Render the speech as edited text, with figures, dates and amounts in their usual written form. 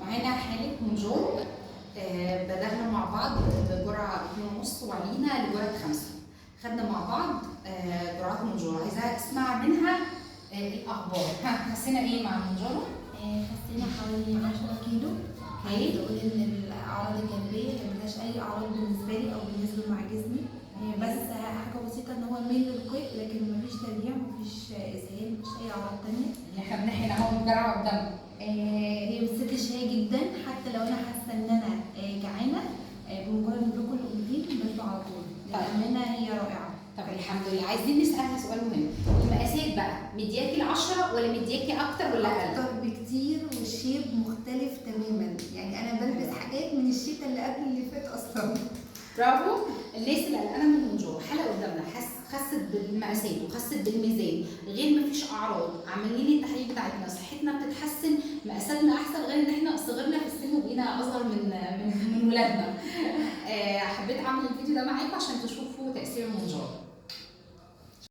معانا حالة منجول. بدأنا مع بعض بجرعة 2.5 وعلينا لجرعة 5. خدنا مع بعض جرعات منجول. عايزة اسمع منها الأخبار. حسينا ايه مع منجول؟ حسينا حوالي 10 كيلو. عايزة اقول ان الاعراض الجانبية ملهاش اي اعراض بالنسبة لي او بالنسبة مع جسمي، بس حاجة بسيطة ان هو ميل للقيء، لكن مفيش ترجيع، مفيش اسهال، مفيش اي اعراض تانية. احنا بنحقن اهو الجرعة قدامنا. هي بتسد شهية جدا، حتى لو انا حاسة ان انا جعانة، بمجرد ما باكل اوبلين بشبع على طول. للأمانة هي رائعة. طب الحمد لله. عايزين نسألها سؤال مهم. المقاسات بقى مدياكي ال10 ولا مدياكي اكتر ولا اقل؟ اكتر بكتير، والشيب مختلف تماما. يعني انا بلبس حاجات من الشتاء اللي قبل اللي فات اصلا. برافو. الناس اللي قلقانه من المنجور حلقه قدامنا خست بالمقاسات وخست بالميزان، غير ما فيش اعراض، عمالين التحاليل بتاعتنا، صحتنا بتتحسن، مقاساتنا احسن، غير ان احنا صغرنا في السن وبقينا اصغر من ولادنا. حبيت اعمل الفيديو ده معاكم عشان تشوفوا